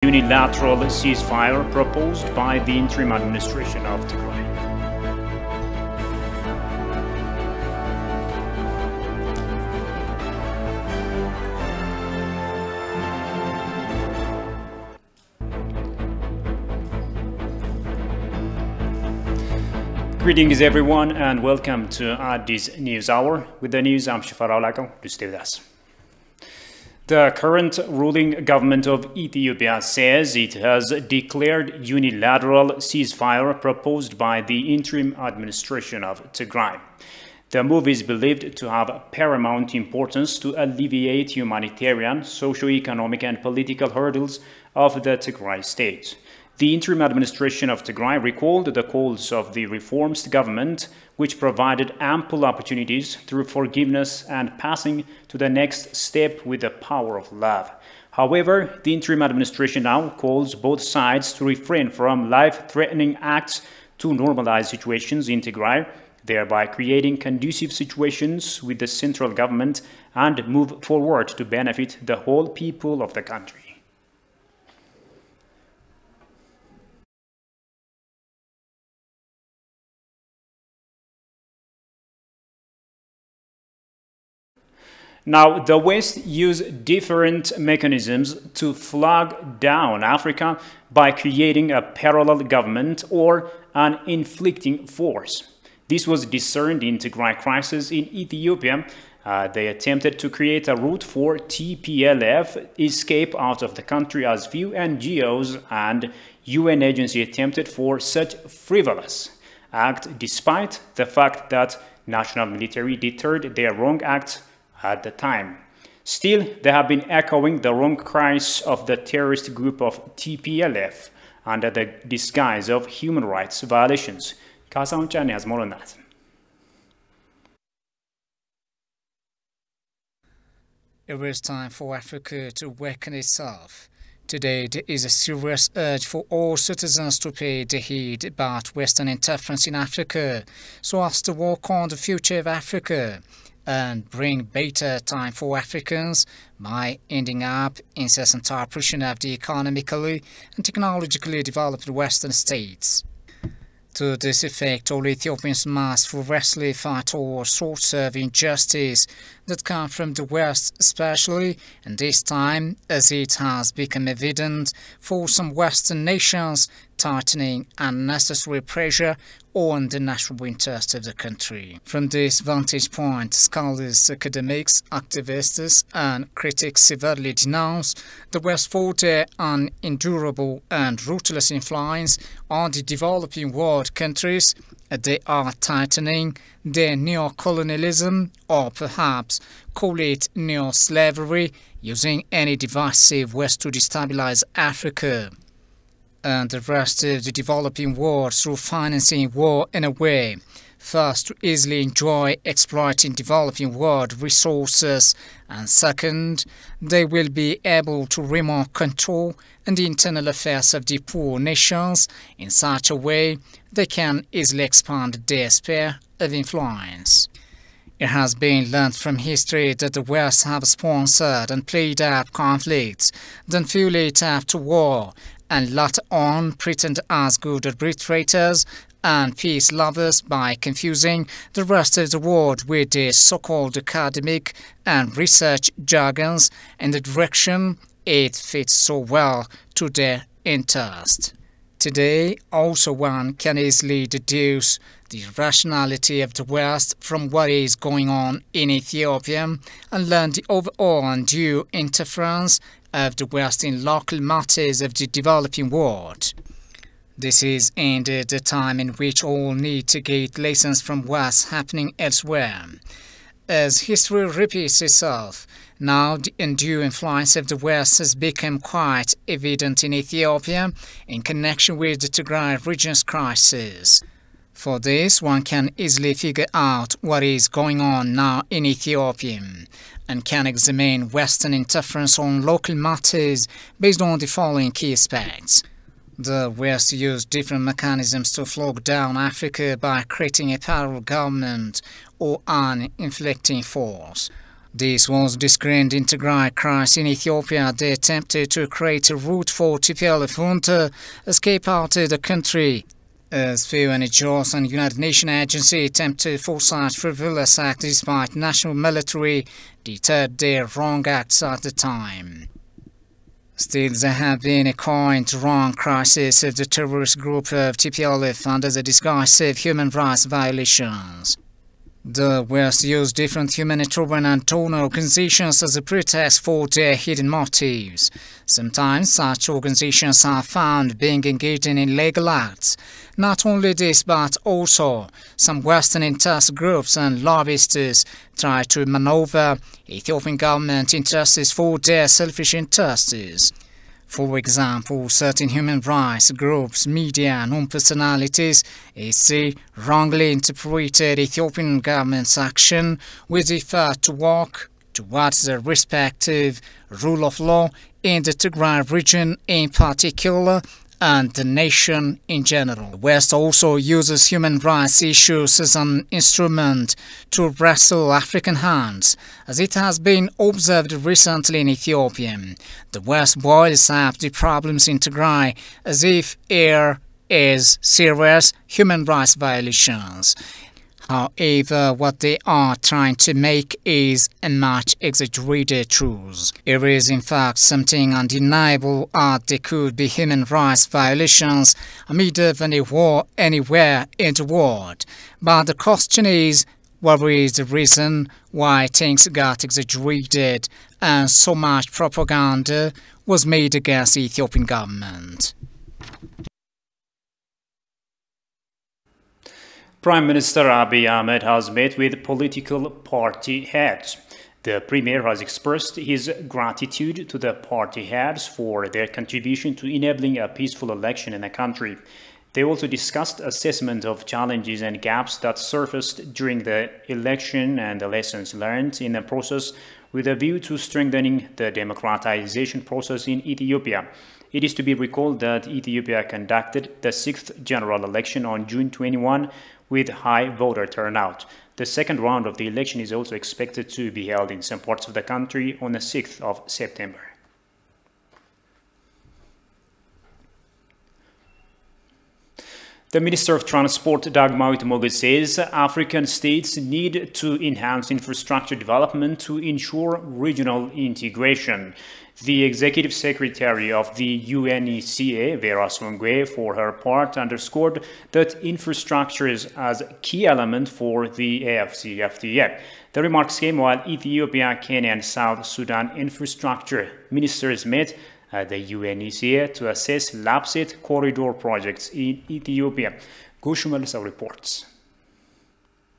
unilateral ceasefire proposed by the interim administration of Tigray. Greetings everyone and welcome to this news hour. With the news, I'm Shafar Aulako. Do stay with us. The current ruling government of Ethiopia says it has declared unilateral ceasefire proposed by the interim administration of Tigray. The move is believed to have paramount importance to alleviate humanitarian, socio-economic and political hurdles of the Tigray state. The interim administration of Tigray recalled the calls of the reformist government, which provided ample opportunities through forgiveness and passing to the next step with the power of love. However, the interim administration now calls both sides to refrain from life-threatening acts to normalize situations in Tigray, thereby creating conducive situations with the central government and move forward to benefit the whole people of the country. Now, the West used different mechanisms to flag down Africa by creating a parallel government or an inflicting force. This was discerned in Tigray crisis in Ethiopia. They attempted to create a route for TPLF escape out of the country as few NGOs and UN agency attempted for such frivolous act, despite the fact that national military deterred their wrong acts at the time. Still, they have been echoing the wrong cries of the terrorist group of TPLF under the disguise of human rights violations. Kasaun Chan has more on that. It is time for Africa to awaken itself. Today, there is a serious urge for all citizens to pay the heed about Western interference in Africa, so as to work on the future of Africa and bring better time for Africans by ending up incessant oppression of the economically and technologically developed Western states. To this effect, all Ethiopians must ferociously fight all sorts of injustice that come from the West especially, and this time, as it has become evident for some Western nations, tightening unnecessary pressure on the national interest of the country. From this vantage point, scholars, academics, activists and critics severely denounce the West for their unendurable and ruthless influence on the developing world countries. They are tightening their neo-colonialism, or perhaps call it neo-slavery, using any divisive West to destabilize Africa and the rest of the developing world through financing war in a way, first to easily enjoy exploiting developing world resources, and second, they will be able to remote control in the internal affairs of the poor nations in such a way they can easily expand their sphere of influence. It has been learned from history that the West have sponsored and played up conflicts, then fuel it up to war, and later on pretend as good arbitrators and peace lovers by confusing the rest of the world with their so-called academic and research jargons in the direction it fits so well to their interest. Today, also one can easily deduce the rationality of the West from what is going on in Ethiopia and learn the overall undue interference of the West in local matters of the developing world. This is indeed the time in which all need to get lessons from what's happening elsewhere. As history repeats itself, now the undue influence of the West has become quite evident in Ethiopia in connection with the Tigray region's crisis. For this, one can easily figure out what is going on now in Ethiopia and can examine Western interference on local matters based on the following key aspects. The West used different mechanisms to flog down Africa by creating a parallel government or an inflicting force. This was the screened in Tigray crisis in Ethiopia. They attempted to create a route for TPLF junta escape out of the country. As few NGOs and United Nations agency attempted for such frivolous acts despite national military deterred their wrong acts at the time. Still, there have been a current wrong crisis of the terrorist group of TPLF under the disguise of human rights violations. The West used different humanitarian and donor organizations as a pretext for their hidden motives. Sometimes such organizations are found being engaged in illegal acts. Not only this, but also some Western interest groups and lobbyists try to maneuver Ethiopian government interests for their selfish interests. For example, certain human rights groups, media and non-personalities wrongly interpreted Ethiopian government's action with the effort to work towards the respective rule of law in the Tigray region in particular and the nation in general. The West also uses human rights issues as an instrument to wrestle African hands, as it has been observed recently in Ethiopia. The West boils up the problems in Tigray as if there is serious human rights violations. However, what they are trying to make is a much exaggerated truth. It is in fact something undeniable that there could be human rights violations amid of any war anywhere in the world. But the question is, what is the reason why things got exaggerated and so much propaganda was made against the Ethiopian government? Prime Minister Abiy Ahmed has met with political party heads. The Premier has expressed his gratitude to the party heads for their contribution to enabling a peaceful election in the country. They also discussed assessment of challenges and gaps that surfaced during the election and the lessons learned in the process with a view to strengthening the democratization process in Ethiopia. It is to be recalled that Ethiopia conducted the 6th general election on June 21 with high voter turnout. The second round of the election is also expected to be held in some parts of the country on the 6th of September. The Minister of Transport, Dagmawit Moges, says African states need to enhance infrastructure development to ensure regional integration. The Executive Secretary of the UNECA, Vera Songwe, for her part, underscored that infrastructure is as a key element for the AFCFTA. The remarks came while Ethiopia, Kenya, and South Sudan infrastructure ministers met at the UNECA to assess Lapset corridor projects in Ethiopia. Gushumalisa reports.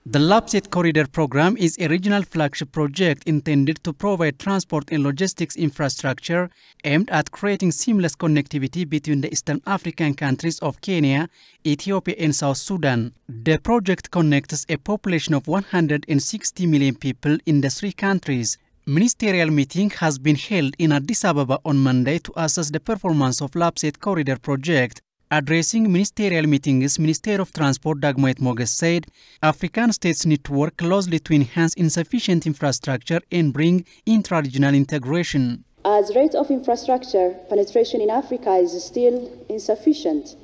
The Lapset Corridor Program is a regional flagship project intended to provide transport and logistics infrastructure aimed at creating seamless connectivity between the Eastern African countries of Kenya, Ethiopia, and South Sudan. The project connects a population of 160 million people in the three countries. Ministerial meeting has been held in Addis Ababa on Monday to assess the performance of Lapset Corridor project. Addressing ministerial meetings, Minister of Transport Dagmawit Moges said African states need to work closely to enhance insufficient infrastructure and bring intra-regional integration. As rate of infrastructure penetration in Africa is still insufficient,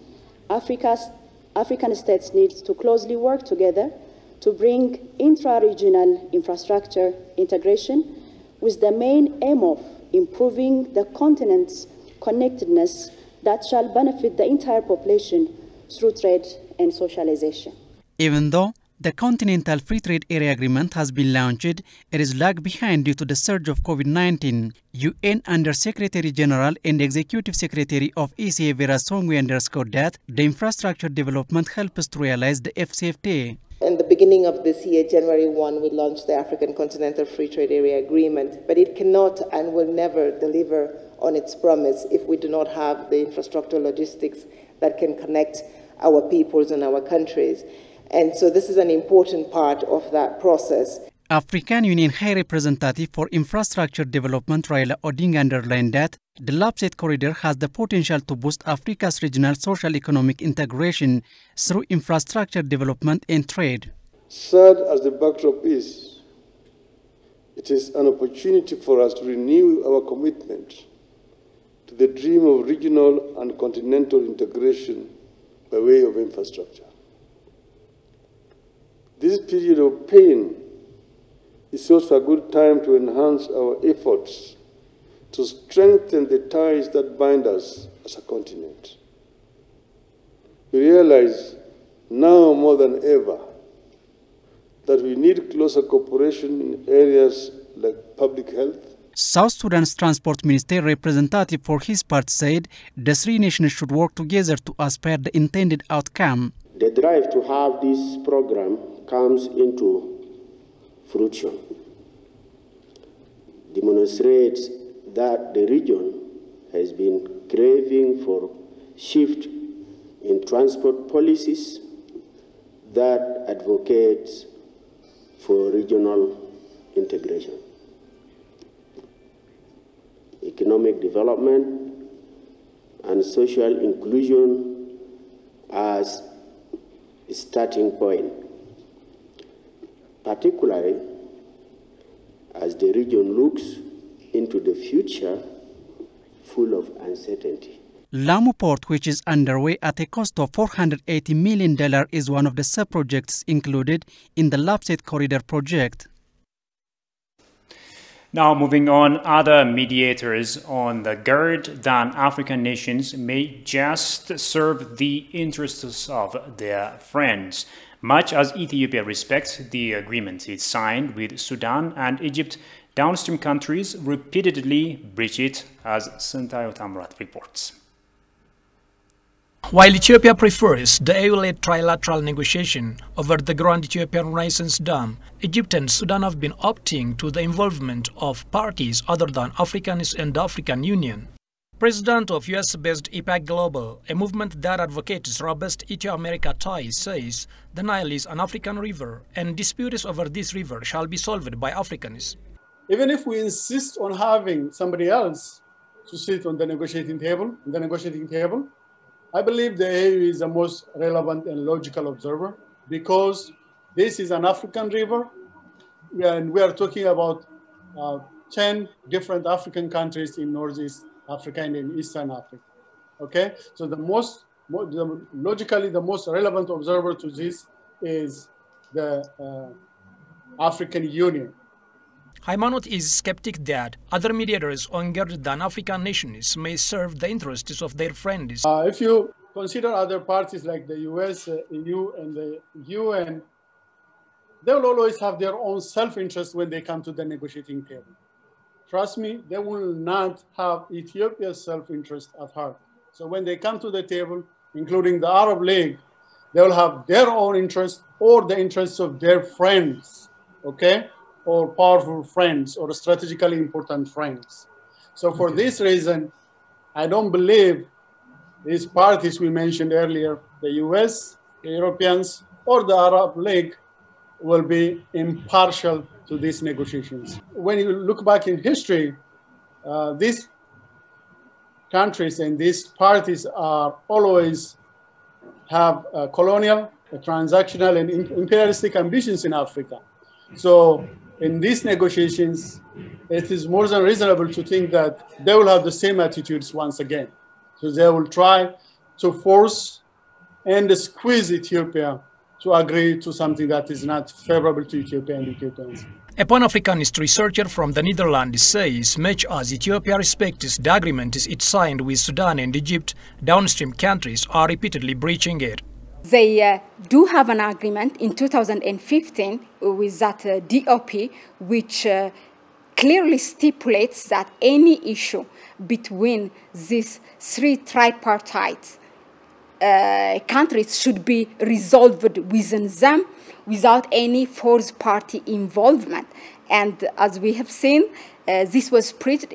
African states need to closely work together to bring intra-regional infrastructure integration with the main aim of improving the continent's connectedness that shall benefit the entire population through trade and socialization. Even though the Continental Free Trade Area Agreement has been launched, it is lagged behind due to the surge of COVID-19. UN Under-Secretary General and Executive Secretary of ECA Vera Songwe underscored that the infrastructure development helps to realize the FCFTA. In the beginning of this year, January 1, we launched the African Continental Free Trade Area Agreement, but it cannot and will never deliver on its promise if we do not have the infrastructure logistics that can connect our peoples and our countries. And so this is an important part of that process. African Union High Representative for Infrastructure Development Raila Odinga underlined that the Lapset Corridor has the potential to boost Africa's regional social-economic integration through infrastructure development and trade. Sad as the backdrop is, It is an opportunity for us to renew our commitment to the dream of regional and continental integration by way of infrastructure. This period of pain is also a good time to enhance our efforts to strengthen the ties that bind us as a continent. We realize now more than ever that we need closer cooperation in areas like public health. South Sudan's Transport Minister representative for his part said the three nations should work together to aspire the intended outcome. The drive to have this program comes into fruition, demonstrates that the region has been craving for shift in transport policies that advocates for regional integration, economic development, and social inclusion as a starting point, particularly as the region looks into the future full of uncertainty. Lamu Port, which is underway at a cost of $480 million, is one of the sub-projects included in the Lapset Corridor project. Now moving on, other mediators on the guard than African nations may just serve the interests of their friends, much as Ethiopia respects the agreement it signed with Sudan and Egypt. Downstream countries repeatedly breach it, as Sentayo Tamrat reports. While Ethiopia prefers the EU-led trilateral negotiation over the Grand Ethiopian Renaissance Dam, Egypt and Sudan have been opting to the involvement of parties other than Africanists and the African Union. President of US-based IPAC Global, a movement that advocates robust Ethio-America ties, says the Nile is an African river and disputes over this river shall be solved by Africanists. Even if we insist on having somebody else to sit on the negotiating table, I believe the AU is the most relevant and logical observer because this is an African river and we are talking about 10 different African countries in Northeast Africa and in Eastern Africa. Okay, so logically the most relevant observer to this is the African Union. Haymanot is skeptic that other mediators on guard than African nations may serve the interests of their friends. If you consider other parties like the US, EU, and the UN, they will always have their own self-interest when they come to the negotiating table. Trust me, they will not have Ethiopia's self-interest at heart. So when they come to the table, including the Arab League, they will have their own interest or the interests of their friends, okay? Or powerful friends or strategically important friends. So for this reason, I don't believe these parties we mentioned earlier, the US, the Europeans, or the Arab League will be impartial to these negotiations. When you look back in history, these countries and these parties are always have colonial, transactional, and imperialistic ambitions in Africa. So in these negotiations, it is more than reasonable to think that they will have the same attitudes once again. So they will try to force and squeeze Ethiopia to agree to something that is not favorable to Ethiopia and Ethiopians. A Pan-Africanist researcher from the Netherlands says much as Ethiopia respects the agreement it signed with Sudan and Egypt, downstream countries are repeatedly breaching it. They do have an agreement in 2015 with that DOP, which clearly stipulates that any issue between these three tripartite countries should be resolved within them without any fourth party involvement. And as we have seen, this was breached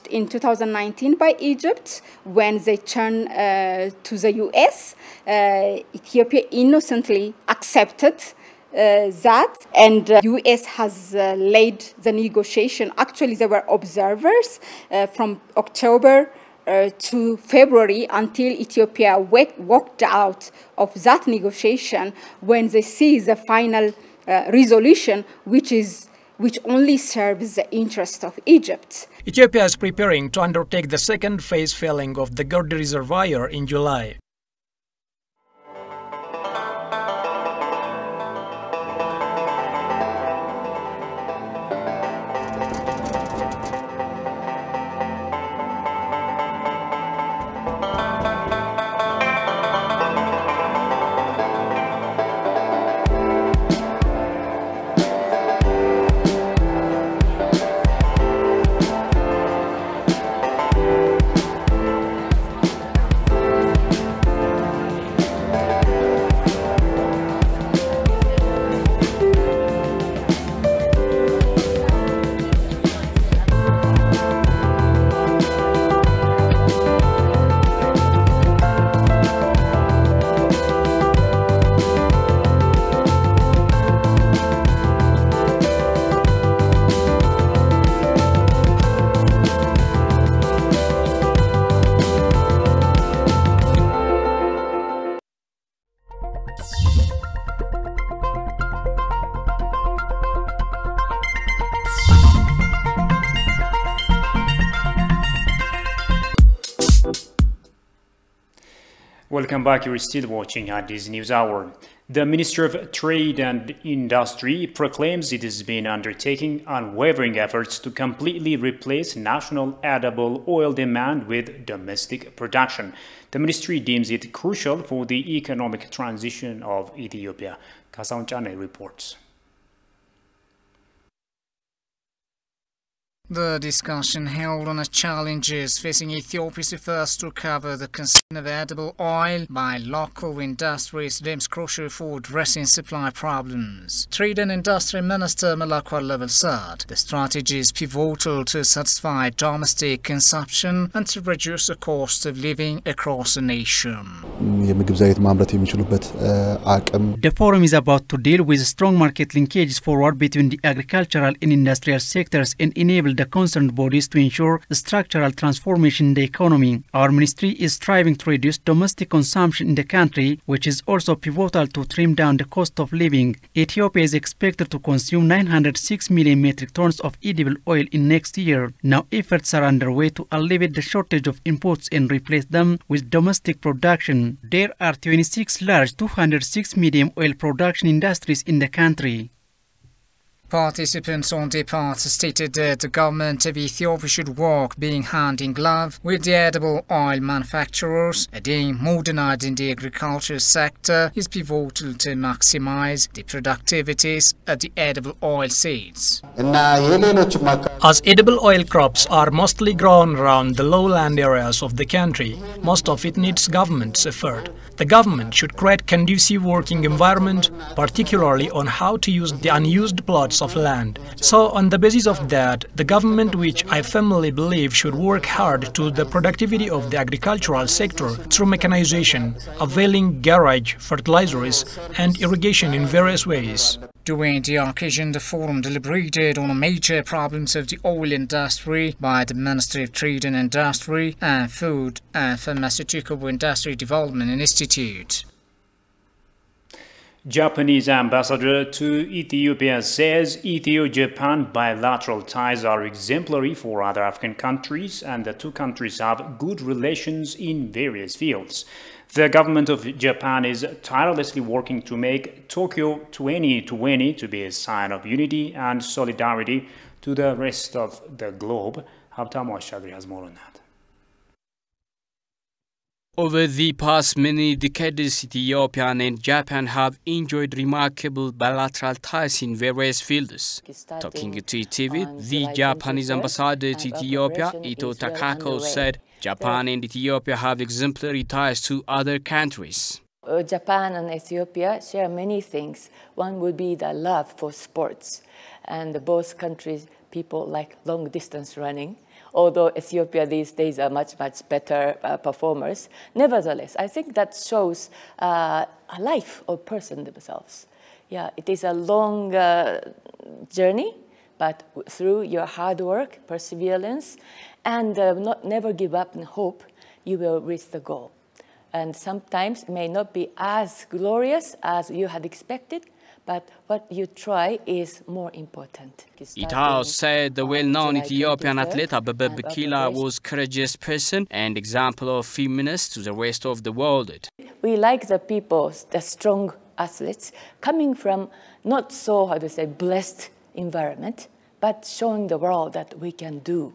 in 2019 by Egypt when they turned to the US. Ethiopia innocently accepted that, and US has led the negotiation. Actually, there were observers from October to February until Ethiopia walked out of that negotiation when they see the final resolution, which is which only serves the interest of Egypt. Ethiopia is preparing to undertake the second phase filling of the Gerd reservoir in July. Welcome back, you're still watching Addis News Hour. The Minister of Trade and Industry proclaims it has been undertaking unwavering efforts to completely replace national edible oil demand with domestic production. The ministry deems it crucial for the economic transition of Ethiopia. Kasaun Chane reports. The discussion held on the challenges facing Ethiopia's efforts to cover the consumption of edible oil by local industries deems crucial for addressing supply problems. Trade and Industry Minister Malakwa Level said the strategy is pivotal to satisfy domestic consumption and to reduce the cost of living across the nation. The forum is about to deal with strong market linkages forward between the agricultural and industrial sectors and enable the concerned bodies to ensure structural transformation in the economy. Our ministry is striving to reduce domestic consumption in the country, which is also pivotal to trim down the cost of living. Ethiopia is expected to consume 906 million metric tons of edible oil in next year. Now efforts are underway to alleviate the shortage of imports and replace them with domestic production. There are 26 large 206 medium oil production industries in the country. Participants on the part stated that the government of Ethiopia should work being hand in glove with the edible oil manufacturers, adding modernizing the agriculture sector is pivotal to maximize the productivities of the edible oil seeds. As edible oil crops are mostly grown around the lowland areas of the country, most of it needs government's effort. The government should create conducive working environment, particularly on how to use the unused plots of land. So on the basis of that, the government, which I firmly believe should work hard to the productivity of the agricultural sector through mechanization, availing garage, fertilizers and irrigation in various ways. During the occasion, the forum deliberated on the major problems of the oil industry by the Ministry of Trade and Industry and Food and Pharmaceutical Industry Development Institute. Japanese ambassador to Ethiopia says Ethio-Japan bilateral ties are exemplary for other African countries and the two countries have good relations in various fields. The government of Japan is tirelessly working to make Tokyo 2020 to be a sign of unity and solidarity to the rest of the globe. Habtamu Ashagri has more on that. Over the past many decades, Ethiopia and Japan have enjoyed remarkable bilateral ties in various fields. Talking to TV, the Japanese ambassador to Ethiopia, Ito Takako, said Japan and Ethiopia have exemplary ties to other countries. Japan and Ethiopia share many things. One would be the love for sports. And both countries, people like long distance running. Although Ethiopia these days are much better performers. Nevertheless, I think that shows a life of person themselves. Yeah, it is a long journey, but through your hard work, perseverance, and never give up and hope, you will reach the goal. And sometimes it may not be as glorious as you had expected, but what you try is more important. It has said the well-known Ethiopian athlete Abebe Bikila was courageous person and example of feminist to the rest of the world. We like the people, the strong athletes, coming from not so, how to say, blessed environment, but showing the world that we can do.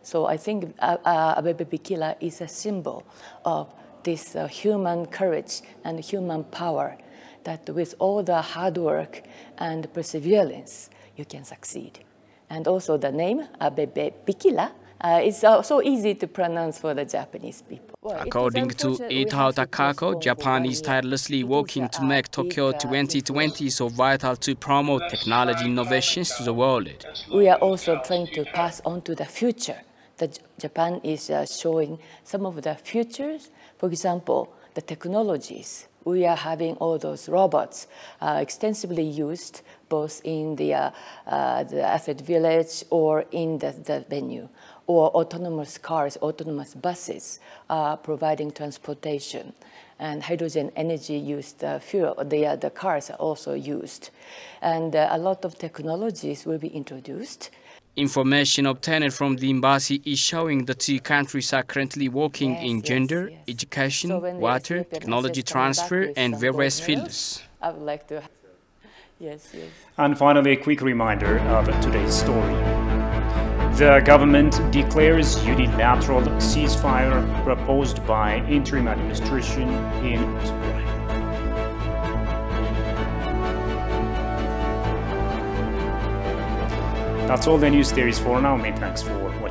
So I think Abebe Bikila is a symbol of this human courage and human power, that with all the hard work and perseverance, you can succeed. And also the name, Abebe Bikila, is so easy to pronounce for the Japanese people. Well, according to Itao Takako, Japan is tirelessly working to make Tokyo 2020 so vital to promote technology innovations to the world. We are also trying to pass on to the future. Japan is showing some of the futures. For example, the technologies. We are having all those robots extensively used both in the asset village or in the venue, or autonomous cars, autonomous buses providing transportation. And hydrogen energy used fuel, the cars are also used. And a lot of technologies will be introduced. Information obtained from the embassy is showing the two countries are currently working in gender, education, water, technology transfer, and various fields. I would like to... Yes. And finally, a quick reminder of today's story. The government declares unilateral ceasefire proposed by interim administration in Tigray. That's all the news there is for now. Many thanks for watching.